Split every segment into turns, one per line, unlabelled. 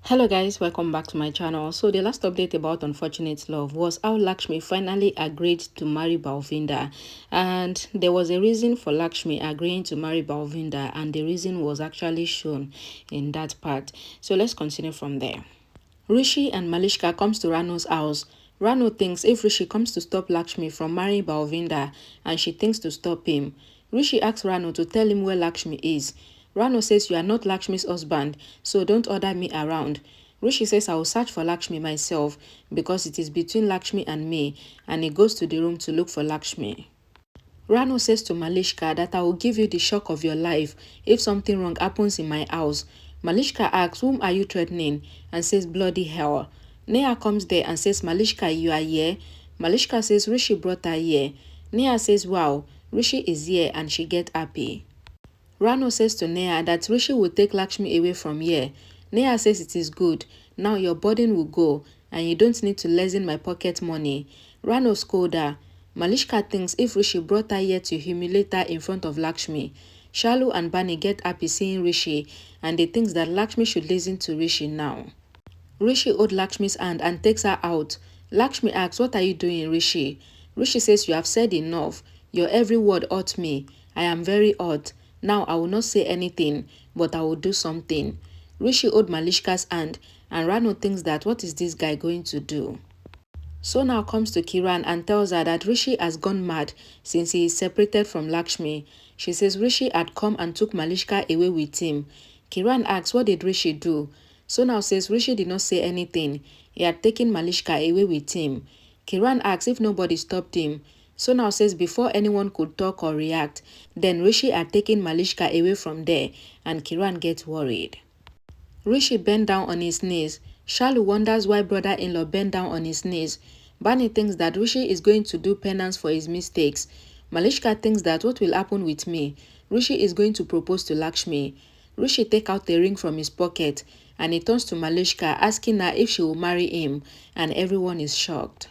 Hello guys, welcome back to my channel. So the last update about Unfortunate Love was how Lakshmi finally agreed to marry Balwinder, and there was a reason for Lakshmi agreeing to marry Balwinder, and the reason was actually shown in that part. So let's continue from there. Rishi and Malishka comes to Rano's house. Rano thinks if Rishi comes to stop Lakshmi from marrying Balwinder, and she thinks to stop him. Rishi asks Rano to tell him where Lakshmi is. Rano says you are not Lakshmi's husband, so don't order me around. Rishi says I will search for Lakshmi myself because it is between Lakshmi and me, and he goes to the room to look for Lakshmi. Rano says to Malishka that I will give you the shock of your life if something wrong happens in my house. Malishka asks, whom are you threatening? And says, bloody hell. Neha comes there and says, Malishka, you are here? Malishka says, Rishi brought her here. Neha says, wow, Rishi is here, and she gets happy. Rano says to Neha that Rishi will take Lakshmi away from here. Neha says it is good. Now your burden will go, and you don't need to lessen my pocket money. Rano scolds her. Malishka thinks if Rishi brought her here to humiliate her in front of Lakshmi. Shalu and Bani get happy seeing Rishi, and they think that Lakshmi should listen to Rishi now. Rishi holds Lakshmi's hand and takes her out. Lakshmi asks, what are you doing, Rishi? Rishi says, you have said enough. Your every word hurt me. I am very hurt. Now I will not say anything, but I will do something. Rishi holds Malishka's hand, and Rano thinks that what is this guy going to do? So now comes to Kiran and tells her that Rishi has gone mad since he is separated from Lakshmi. She says Rishi had come and took Malishka away with him. Kiran asks, what did Rishi do? So now says Rishi did not say anything. He had taken Malishka away with him. Kiran asks if nobody stopped him. So now says before anyone could talk or react, then Rishi had taken Malishka away from there, and Kiran gets worried. Rishi bent down on his knees. Shalu wonders why brother-in-law bent down on his knees. Bani thinks that Rishi is going to do penance for his mistakes. Malishka thinks that what will happen with me? Rishi is going to propose to Lakshmi. Rishi takes out a ring from his pocket, and he turns to Malishka asking her if she will marry him, and everyone is shocked.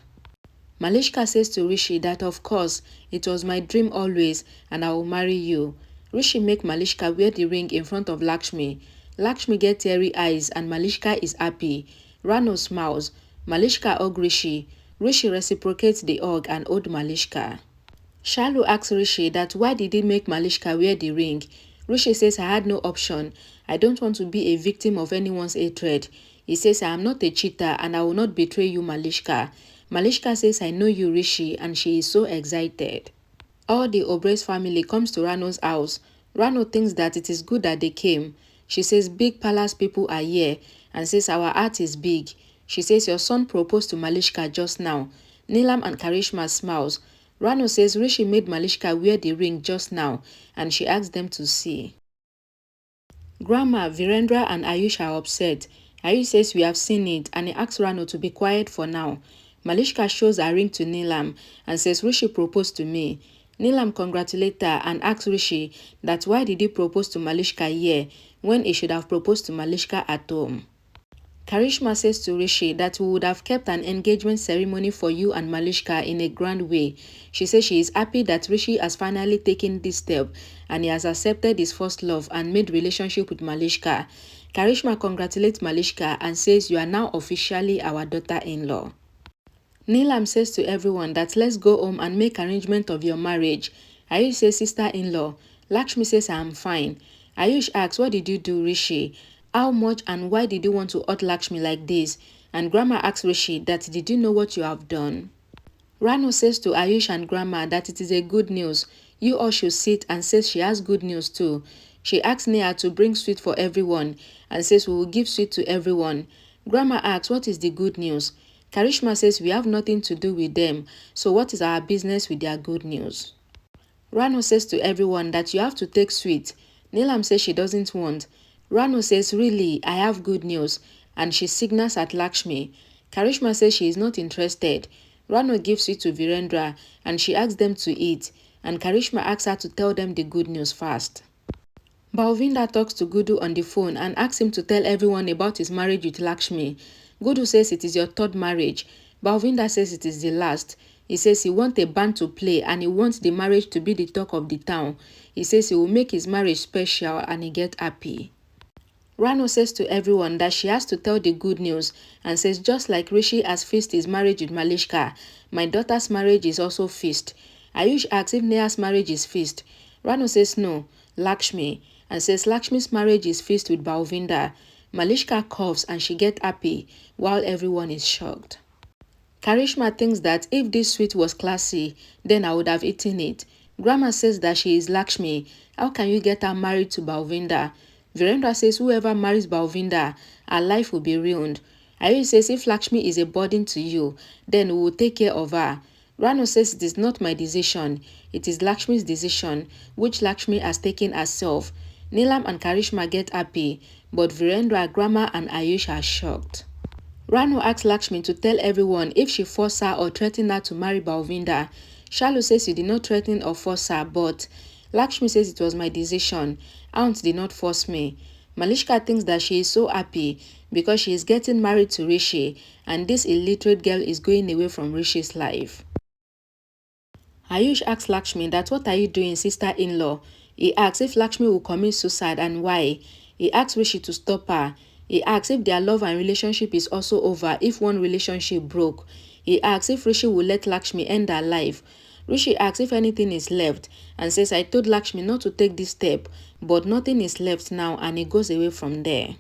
Malishka says to Rishi that of course, it was my dream always, and I will marry you. Rishi makes Malishka wear the ring in front of Lakshmi. Lakshmi gets teary eyes and Malishka is happy. Rano smiles. Malishka hugs Rishi. Rishi reciprocates the hug and holds Malishka. Shalu asks Rishi that why did he make Malishka wear the ring. Rishi says I had no option. I don't want to be a victim of anyone's hatred. He says I am not a cheater and I will not betray you, Malishka. Malishka says I know you, Rishi, and she is so excited. All the Obrey's family comes to Rano's house. Rano thinks that it is good that they came. She says big palace people are here and says our heart is big. She says your son proposed to Malishka just now. Neelam and Karishma smiles. Rano says Rishi made Malishka wear the ring just now and she asks them to see. Grandma, Virendra and Ayush are upset. Ayush says we have seen it and he asks Rano to be quiet for now. Malishka shows her ring to Neelam and says Rishi proposed to me. Neelam congratulates her and asks Rishi that why did he propose to Malishka here when he should have proposed to Malishka at home. Karishma says to Rishi that we would have kept an engagement ceremony for you and Malishka in a grand way. She says she is happy that Rishi has finally taken this step and he has accepted his first love and made relationship with Malishka. Karishma congratulates Malishka and says you are now officially our daughter-in-law. Neelam says to everyone that let's go home and make arrangement of your marriage. Ayush says sister-in-law. Lakshmi says I am fine. Ayush asks what did you do, Rishi? How much and why did you want to hurt Lakshmi like this? And Grandma asks Rishi that did you know what you have done? Rano says to Ayush and Grandma that it is a good news. You all should sit and says she has good news too. She asks Neha to bring sweet for everyone and says we will give sweet to everyone. Grandma asks what is the good news? Karishma says we have nothing to do with them, so what is our business with their good news? Rano says to everyone that you have to take sweet. Neelam says she doesn't want. Rano says really, I have good news, and she signals at Lakshmi. Karishma says she is not interested. Rano gives it to Virendra and she asks them to eat, and Karishma asks her to tell them the good news fast. Balwinder talks to Gudu on the phone and asks him to tell everyone about his marriage with Lakshmi. Gudu says it is your third marriage. Balwinder says it is the last. He says he wants a band to play and he wants the marriage to be the talk of the town. He says he will make his marriage special and he gets happy. Rano says to everyone that she has to tell the good news and says just like Rishi has fixed his marriage with Malishka, my daughter's marriage is also fixed. Ayush asks if Neha's marriage is fixed. Rano says no, Lakshmi, and says Lakshmi's marriage is fixed with Balwinder. Malishka coughs and she gets happy while everyone is shocked. Karishma thinks that if this sweet was classy, then I would have eaten it. Grandma says that she is Lakshmi. How can you get her married to Balwinder? Virendra says whoever marries Balwinder, her life will be ruined. Ayush says if Lakshmi is a burden to you, then we will take care of her. Rano says it is not my decision, it is Lakshmi's decision, which Lakshmi has taken herself. Neelam and Karishma get happy, but Virendra, Grandma and Ayush are shocked. Rano asks Lakshmi to tell everyone if she forced her or threatened her to marry Balwinder. Shalu says he did not threaten or force her, but Lakshmi says it was my decision. Aunt did not force me. Malishka thinks that she is so happy because she is getting married to Rishi and this illiterate girl is going away from Rishi's life. Ayush asks Lakshmi that what are you doing, sister-in-law? He asks if Lakshmi will commit suicide and why. He asks Rishi to stop her. He asks if their love and relationship is also over if one relationship broke. He asks if Rishi will let Lakshmi end her life. Rishi asks if anything is left and says I told Lakshmi not to take this step, but nothing is left now and he goes away from there.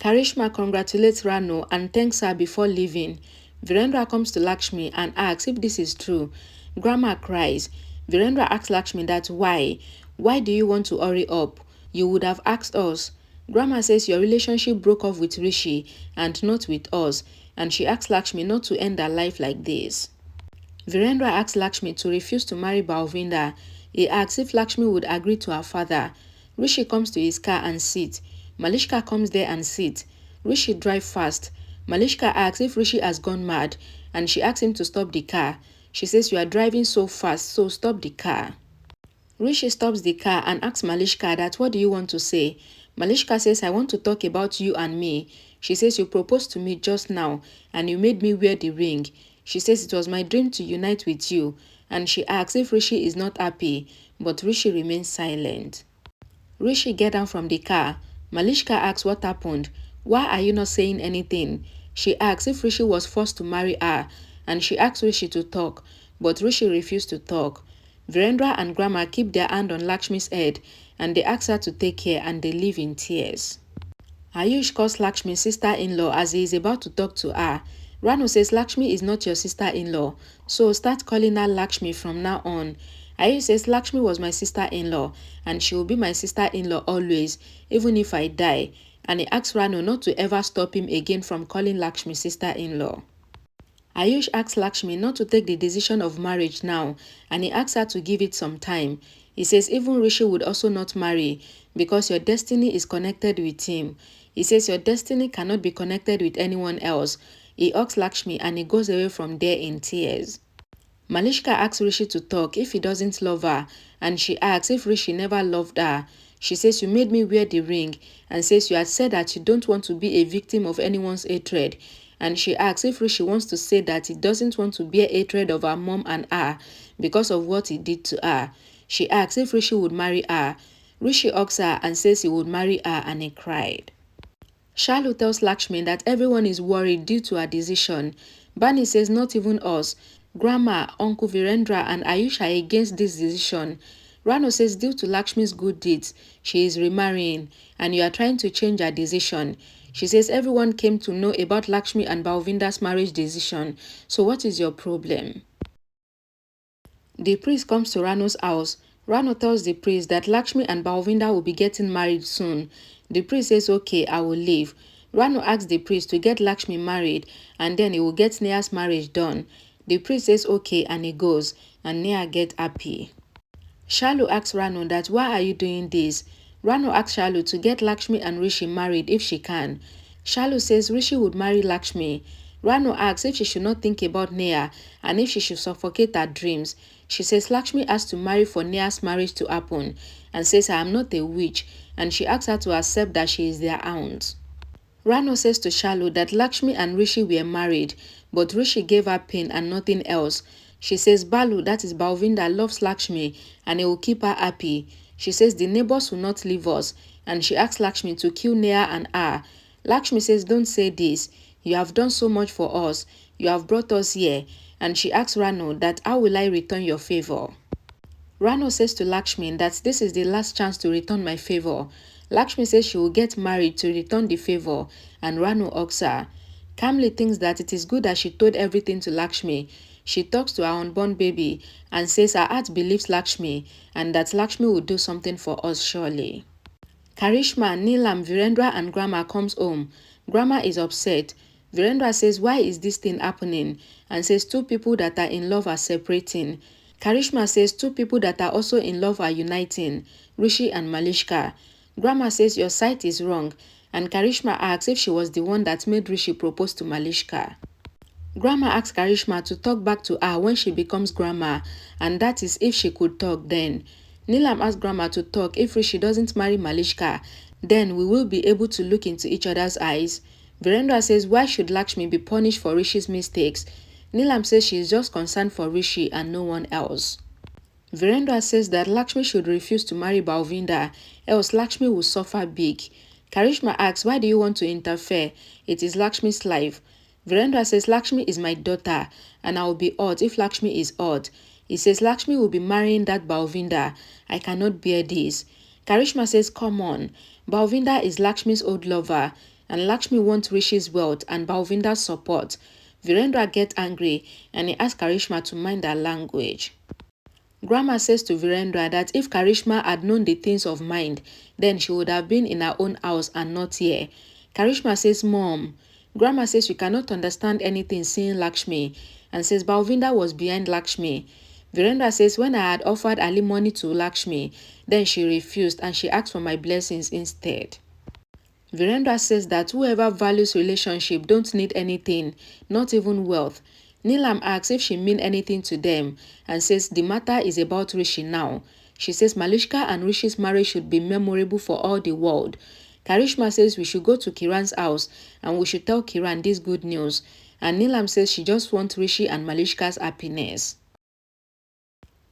Karishma congratulates Rano and thanks her before leaving. Virendra comes to Lakshmi and asks if this is true. Grandma cries. Virendra asks Lakshmi that why? Why do you want to hurry up? You would have asked us. Grandma says your relationship broke off with Rishi and not with us, and she asks Lakshmi not to end her life like this. Virendra asks Lakshmi to refuse to marry Balwinder. He asks if Lakshmi would agree to her father. Rishi comes to his car and sits. Malishka comes there and sits. Rishi drives fast. Malishka asks if Rishi has gone mad, and she asks him to stop the car. She says you are driving so fast, so stop the car. Rishi stops the car and asks Malishka that what do you want to say? Malishka says I want to talk about you and me. She says you proposed to me just now and you made me wear the ring. She says it was my dream to unite with you and she asks if Rishi is not happy, but Rishi remains silent. Rishi gets down from the car. Malishka asks what happened. Why are you not saying anything? She asks if Rishi was forced to marry her and she asks Rishi to talk, but Rishi refused to talk. Virendra and Grandma keep their hand on Lakshmi's head and they ask her to take care and they leave in tears. Ayush calls Lakshmi's sister-in-law as he is about to talk to her. Rano says Lakshmi is not your sister-in-law, so start calling her Lakshmi from now on. Ayush says Lakshmi was my sister-in-law and she will be my sister-in-law always, even if I die. And he asks Rano not to ever stop him again from calling Lakshmi sister-in-law. Ayush asks Lakshmi not to take the decision of marriage now and he asks her to give it some time. He says even Rishi would also not marry because your destiny is connected with him. He says your destiny cannot be connected with anyone else. He hugs Lakshmi and he goes away from there in tears. Malishka asks Rishi to talk if he doesn't love her and she asks if Rishi never loved her. She says you made me wear the ring and says you had said that you don't want to be a victim of anyone's hatred. And she asks if Rishi wants to say that he doesn't want to bear hatred of her mom and her because of what he did to her. She asks if Rishi would marry her. Rishi hugs her and says he would marry her and he cried. Shalu tells Lakshmi that everyone is worried due to her decision. Bani says not even us. Grandma, Uncle Virendra and Ayush are against this decision. Rano says due to Lakshmi's good deeds, she is remarrying and you are trying to change her decision. She says everyone came to know about Lakshmi and Balwinder's marriage decision, so what is your problem? The priest comes to Rano's house. Rano tells the priest that Lakshmi and Balwinder will be getting married soon. The priest says okay, I will leave. Rano asks the priest to get Lakshmi married and then he will get Neha's marriage done. The priest says okay and he goes and Neha gets happy. Shalu asks Rano that why are you doing this? Rano asks Shalu to get Lakshmi and Rishi married if she can. Shalu says Rishi would marry Lakshmi. Rano asks if she should not think about Neha and if she should suffocate her dreams. She says Lakshmi has to marry for Neha's marriage to happen and says I am not a witch and she asks her to accept that she is their aunt. Rano says to Shalu that Lakshmi and Rishi were married but Rishi gave her pain and nothing else. She says Balu, that is Balwinder, loves Lakshmi and he will keep her happy. She says the neighbors will not leave us and she asks Lakshmi to kill Neha and her. Lakshmi says, don't say this. You have done so much for us. You have brought us here. And she asks Rano that how will I return your favor? Rano says to Lakshmi that this is the last chance to return my favor. Lakshmi says she will get married to return the favor, and Rano asks her. Kamli thinks that it is good that she told everything to Lakshmi. She talks to her unborn baby and says her heart believes Lakshmi and that Lakshmi will do something for us surely. Karishma, Neelam, Virendra and Grandma comes home. Grandma is upset. Virendra says, why is this thing happening? And says two people that are in love are separating. Karishma says two people that are also in love are uniting, Rishi and Malishka. Grandma says your sight is wrong, and Karishma asks if she was the one that made Rishi propose to Malishka. Grandma asks Karishma to talk back to her when she becomes grandma, and that is if she could talk then. Neelam asks Grandma to talk if Rishi doesn't marry Malishka, then we will be able to look into each other's eyes. Virendra says why should Lakshmi be punished for Rishi's mistakes? Neelam says she is just concerned for Rishi and no one else. Virendra says that Lakshmi should refuse to marry Balwinder, else Lakshmi will suffer big. Karishma asks, why do you want to interfere? It is Lakshmi's life. Virendra says Lakshmi is my daughter and I will be odd if Lakshmi is odd. He says Lakshmi will be marrying that Balwinder. I cannot bear this. Karishma says, come on. Balwinder is Lakshmi's old lover and Lakshmi wants Rishi's wealth and Balwinder's support. Virendra gets angry and he asks Karishma to mind her language. Grandma says to Virendra that if Karishma had known the things of mind, then she would have been in her own house and not here. Karishma says, Mom. Grandma says you cannot understand anything seeing Lakshmi and says Balwinder was behind Lakshmi. Virendra says when I had offered alimony to Lakshmi, then she refused and she asked for my blessings instead. Virendra says that whoever values relationship don't need anything, not even wealth. Neelam asks if she mean anything to them and says the matter is about Rishi now. She says Malishka and Rishi's marriage should be memorable for all the world. Karishma says we should go to Kiran's house and we should tell Kiran this good news. And Neelam says she just wants Rishi and Malishka's happiness.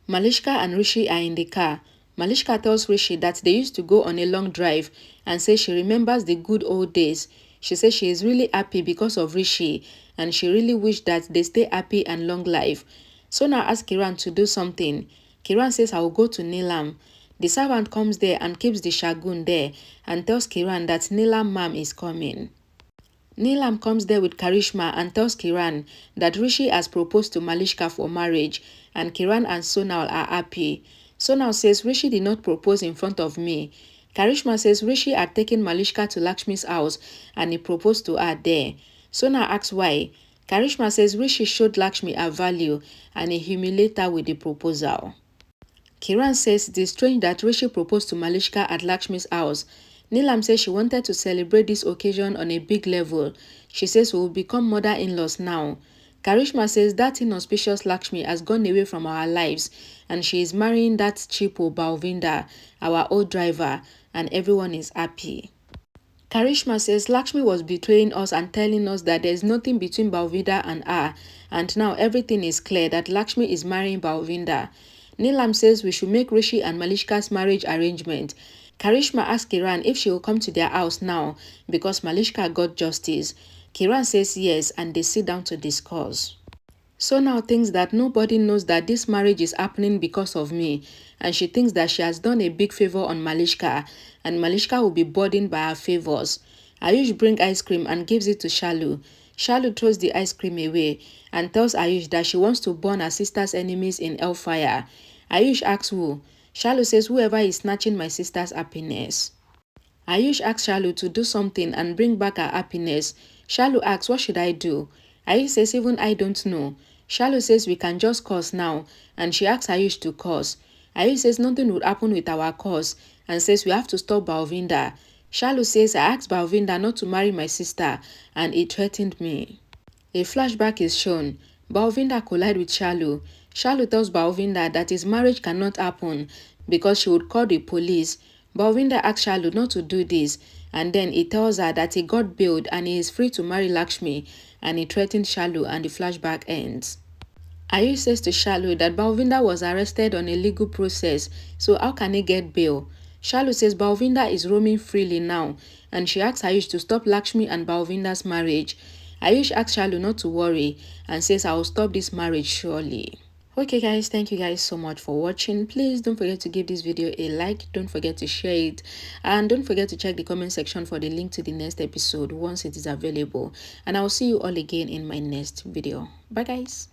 Malishka and Rishi are in the car. Malishka tells Rishi that they used to go on a long drive and says she remembers the good old days. She says she is really happy because of Rishi and she really wished that they stay happy and long life. Sona asks Kiran to do something. Kiran says I will go to Neelam. The servant comes there and keeps the shagun there and tells Kiran that Neelam mom is coming. Neelam comes there with Karishma and tells Kiran that Rishi has proposed to Malishka for marriage and Kiran and Sonal are happy. Sonal says Rishi did not propose in front of me. Karishma says Rishi had taken Malishka to Lakshmi's house and he proposed to her there. Sonal asks why. Karishma says Rishi showed Lakshmi her value and he humiliated her with the proposal. Kiran says it is strange that Rishi proposed to Malishka at Lakshmi's house. Neelam says she wanted to celebrate this occasion on a big level. She says we will become mother-in-laws now. Karishma says that inauspicious Lakshmi has gone away from our lives and she is marrying that cheapo Balwinder, our old driver, and everyone is happy. Karishma says Lakshmi was betraying us and telling us that there is nothing between Balwinder and her, and now everything is clear that Lakshmi is marrying Balwinder. Neelam says we should make Rishi and Malishka's marriage arrangement. Karishma asks Kiran if she will come to their house now because Malishka got justice. Kiran says yes and they sit down to discuss. Sonal thinks that nobody knows that this marriage is happening because of me and she thinks that she has done a big favor on Malishka and Malishka will be burdened by her favors. Ayush brings ice cream and gives it to Shalu. Shalu throws the ice cream away and tells Ayush that she wants to burn her sister's enemies in hellfire. Ayush asks who. Shalu says whoever is snatching my sister's happiness. Ayush asks Shalu to do something and bring back her happiness. Shalu asks what should I do? Ayush says even I don't know. Shalu says we can just curse now and she asks Ayush to curse. Ayush says nothing would happen with our curse and says we have to stop Balwinder. Shalu says I asked Balwinder not to marry my sister and he threatened me. A flashback is shown. Balwinder collides with Shalu. Shalu tells Balwinder that his marriage cannot happen because she would call the police. Balwinder asks Shalu not to do this and then he tells her that he got bailed and he is free to marry Lakshmi and he threatens Shalu and the flashback ends. Ayush says to Shalu that Balwinder was arrested on a legal process, so how can he get bail? Shalu says Balwinder is roaming freely now, and she asks Ayush to stop Lakshmi and Balwinder's marriage. Ayush asks Shalu not to worry and says, I will stop this marriage surely. Okay guys, thank you guys so much for watching. Please don't forget to give this video a like, don't forget to share it, and don't forget to check the comment section for the link to the next episode once it is available. And I will see you all again in my next video. Bye guys.